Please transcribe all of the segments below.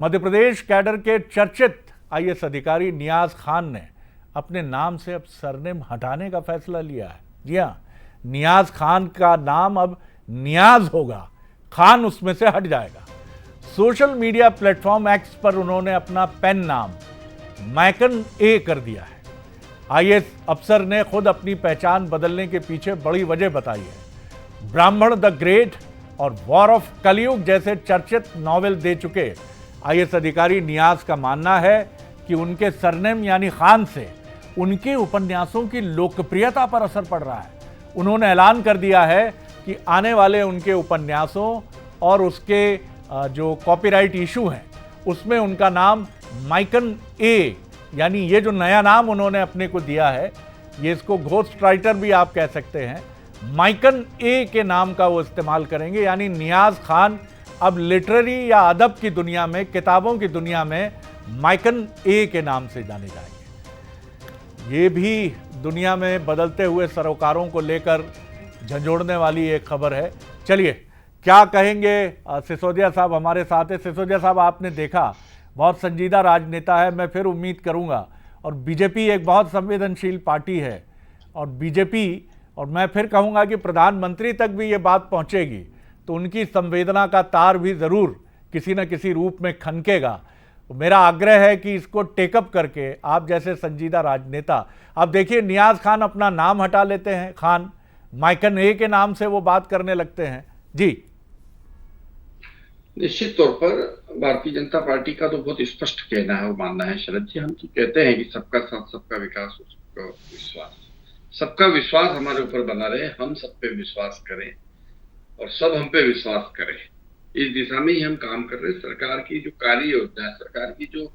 Madhya Pradesh cadre के चर्चित IAS अधिकारी नियाज खान ने अपने नाम से अब सरनेम हटाने का फैसला लिया है। जी हाँ, नियाज खान का नाम अब नियाज होगा, खान उसमें से हट जाएगा। सोशल मीडिया प्लेटफॉर्म एक्स पर उन्होंने अपना पेन नाम माइकन ए कर दिया है। आईएएस अफसर ने खुद अपनी पहचान बदलने के पीछे बड़ी वजह बताई है। ब्राह्मण द ग्रेट और वॉर ऑफ कलयुग जैसे चर्चित नॉवेल दे चुके आईएएस अधिकारी नियाज का मानना है कि उनके सरनेम यानी खान से उनके उपन्यासों की लोकप्रियता पर असर पड़ रहा है। उन्होंने ऐलान कर दिया है कि आने वाले उनके उपन्यासों और उसके जो कॉपीराइट इशू हैं उसमें उनका नाम माइकन ए, यानी ये जो नया नाम उन्होंने अपने को दिया है, ये इसको घोस्ट राइटर भी आप कह सकते हैं, माइकन ए के नाम का वो इस्तेमाल करेंगे। यानी नियाज खान अब लिटरेरी या अदब की दुनिया में, किताबों की दुनिया में माइकन ए के नाम से जाने जाएंगे। ये भी दुनिया में बदलते हुए सरोकारों को लेकर झंझोड़ने वाली एक खबर है। चलिए क्या कहेंगे सिसोदिया साहब हमारे साथ है। सिसोदिया साहब, आपने देखा बहुत संजीदा राजनेता है, मैं फिर उम्मीद करूंगा, और बीजेपी एक बहुत संवेदनशील पार्टी है, और बीजेपी, और मैं फिर कहूंगा कि प्रधानमंत्री तक भी ये बात पहुंचेगी तो उनकी संवेदना का तार भी ज़रूर किसी न किसी रूप में खनकेगा। मेरा आग्रह है कि इसको टेकअप करके आप जैसे संजीदा राजनेता, आप देखिए नियाज खान अपना नाम हटा लेते हैं, खान माइकन ए के नाम से वो बात करने लगते हैं। जी, निश्चित तौर पर भारतीय जनता पार्टी का तो बहुत स्पष्ट कहना है और मानना है शरद जी। हम तो कहते हैं कि सबका साथ, सबका विकास, सबका विश्वास, सबका विश्वास हमारे ऊपर बना रहे, हम सब पे विश्वास करें और सब हम पे विश्वास करें। इस दिशा में ही हम काम कर रहे हैं। सरकार की जो कार्य योजना है, सरकार की जो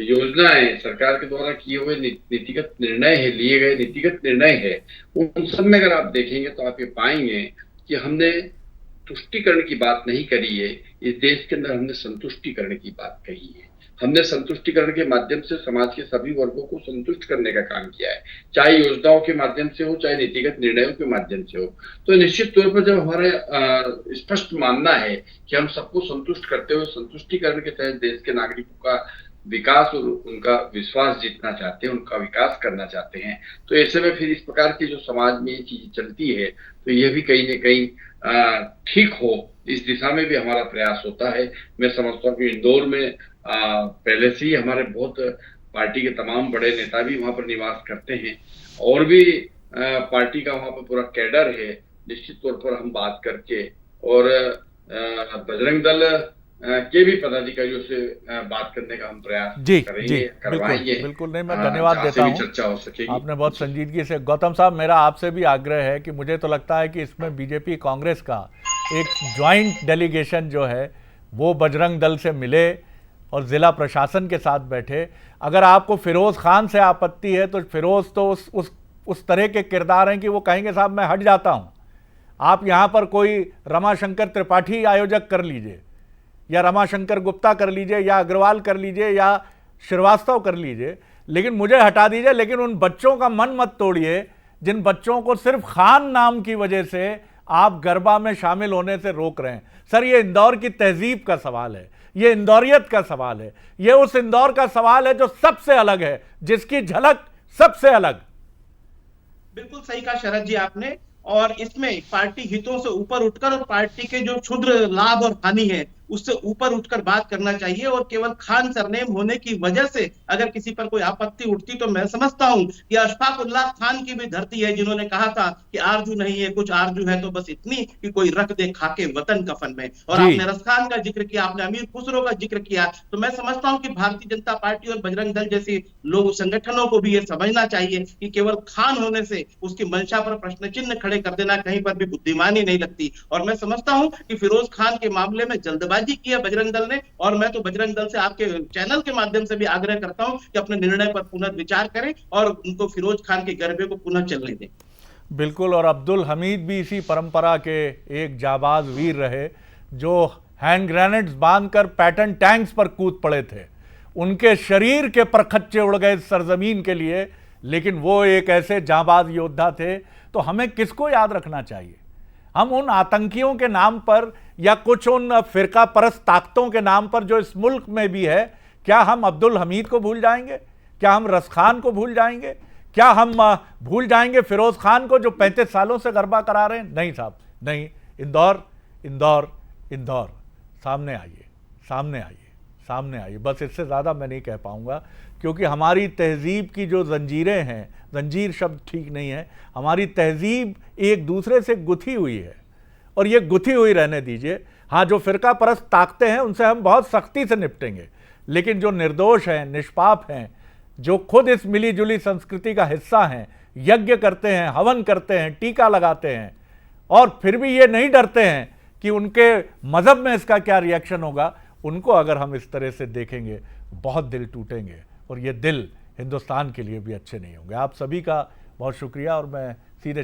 योजना है, सरकार के द्वारा किए हुए नीतिगत निर्णय है, लिए गए नीतिगत निर्णय है, उन सब में अगर आप देखेंगे तो आप ये पाएंगे कि हमने तुष्टिकरण की बात नहीं करी है। इस देश के अंदर हमने संतुष्टिकरण की बात कही है। हमने संतुष्टिकरण के माध्यम से समाज के सभी वर्गों को संतुष्ट करने का काम किया है, चाहे योजनाओं के माध्यम से हो, चाहे नीतिगत निर्णयों के माध्यम से हो। तो निश्चित तौर पर जब हमारा स्पष्ट मानना है कि हम सबको संतुष्ट करते हुए संतुष्टिकरण के तहत देश के नागरिकों का विकास और उनका विश्वास जीतना चाहते हैं, उनका विकास करना चाहते हैं, तो ऐसे में फिर इस प्रकार की जो समाज में ये चीज चलती है तो ये भी कहीं ना कहीं ठीक हो, इस दिशा में भी हमारा प्रयास होता है। मैं समझता हूँ कि इंदौर में पहले से ही हमारे बहुत पार्टी के तमाम बड़े नेता भी वहां पर निवास करते हैं और भी पार्टी का वहां पर पूरा कैडर है। निश्चित तौर पर हम बात करके और बजरंग दल के भी पदाधिकारियों से बात करने का हम प्रयास करेंगे, करवाएंगे। बिल्कुल नहीं, मैं धन्यवाद देता हूं, चर्चा हो सकेगी। आपने बहुत संजीदगी से। गौतम साहब, मेरा आपसे भी आग्रह है कि मुझे तो लगता है कि इसमें बीजेपी कांग्रेस का एक ज्वाइंट डेलीगेशन जो है वो बजरंग दल से मिले और ज़िला प्रशासन के साथ बैठे। अगर आपको फिरोज़ खान से आपत्ति है तो फिरोज़ तो उस तरह के किरदार हैं कि वो कहेंगे साहब मैं हट जाता हूँ, आप यहाँ पर कोई रमाशंकर त्रिपाठी आयोजक कर लीजिए या रमाशंकर गुप्ता कर लीजिए या अग्रवाल कर लीजिए या श्रीवास्तव कर लीजिए, लेकिन मुझे हटा दीजिए। लेकिन उन बच्चों का मन मत तोड़िए जिन बच्चों को सिर्फ खान नाम की वजह से आप गरबा में शामिल होने से रोक रहे हैं। सर, ये इंदौर की तहजीब का सवाल है, ये इंदौरियत का सवाल है, ये उस इंदौर का सवाल है जो सबसे अलग है, जिसकी झलक सबसे अलग। बिल्कुल सही कहा शरद जी आपने, और इसमें पार्टी हितों से ऊपर उठकर और पार्टी के जो क्षुद्र लाभ और हानि है उससे ऊपर उठकर बात करना चाहिए। और केवल खान सरनेम होने की वजह से अगर किसी पर कोई आपत्ति उठती तो मैं समझता हूं कि अशफाक उल्लाह खान की भी धरती है, जिन्होंने कहा था कि आरजू नहीं है, कुछ आरजू है तो बस इतनी कि कोई रख दे खाके वतन कफन में। और आपने रसखान का जिक्र किया, आपने अमीर खुसरो का जिक्र किया, तो मैं समझता हूं कि भारतीय जनता पार्टी और बजरंग दल जैसी लोग संगठनों को भी ये समझना चाहिए कि केवल खान होने से उसकी मंशा पर प्रश्न चिन्ह खड़े कर देना कहीं पर भी बुद्धिमानी नहीं लगती। और मैं समझता हूं कि फिरोज खान के मामले में जल्दबाजी किया बजरंग दल ने, और मैं तो बजरंग दल से आपके चैनल के माध्यम से भी आग्रह करता हूं कि अपने निर्णय पर पुनर्विचार करें और उनको फिरोज खान के गरबे को पुनः चलने दें। बिल्कुल, और अब्दुल हमीद भी इसी परंपरा के एक जाबाज वीर रहे जो हैंड ग्रेनेड्स बांधकर पैटर्न टैंक्स पर कूद पड़े थे। उनके शरीर के परखच्चे उड़ गए सरजमीन के लिए, लेकिन वो एक ऐसे जाबाज योद्धा थे। तो हमें किसको याद रखना चाहिए? हम उन आतंकियों के नाम पर या कुछ उन फिरका परस्त ताकतों के नाम पर जो इस मुल्क में भी है, क्या हम अब्दुल हमीद को भूल जाएंगे? क्या हम रस खान को भूल जाएंगे? क्या हम भूल जाएंगे फिरोज खान को जो 35 सालों से गरबा करा रहे हैं? नहीं साहब, नहीं। इंदौर, इंदौर, इंदौर, सामने आइए, सामने आइए, सामने आइए। बस इससे ज़्यादा मैं नहीं कह पाऊंगा, क्योंकि हमारी तहजीब की जो जंजीरें हैं, जंजीर शब्द ठीक नहीं है, हमारी तहजीब एक दूसरे से गुथी हुई है और ये गुथी हुई रहने दीजिए। हाँ, जो फिरका परस्त ताकतें हैं उनसे हम बहुत सख्ती से निपटेंगे, लेकिन जो निर्दोष हैं, निष्पाप हैं, जो खुद इस मिली जुली संस्कृति का हिस्सा हैं, यज्ञ करते हैं, हवन करते हैं, टीका लगाते हैं और फिर भी ये नहीं डरते हैं कि उनके मजहब में इसका क्या रिएक्शन होगा, उनको अगर हम इस तरह से देखेंगे बहुत दिल टूटेंगे और ये दिल हिंदुस्तान के लिए भी अच्छे नहीं होंगे। आप सभी का बहुत शुक्रिया और मैं सीधे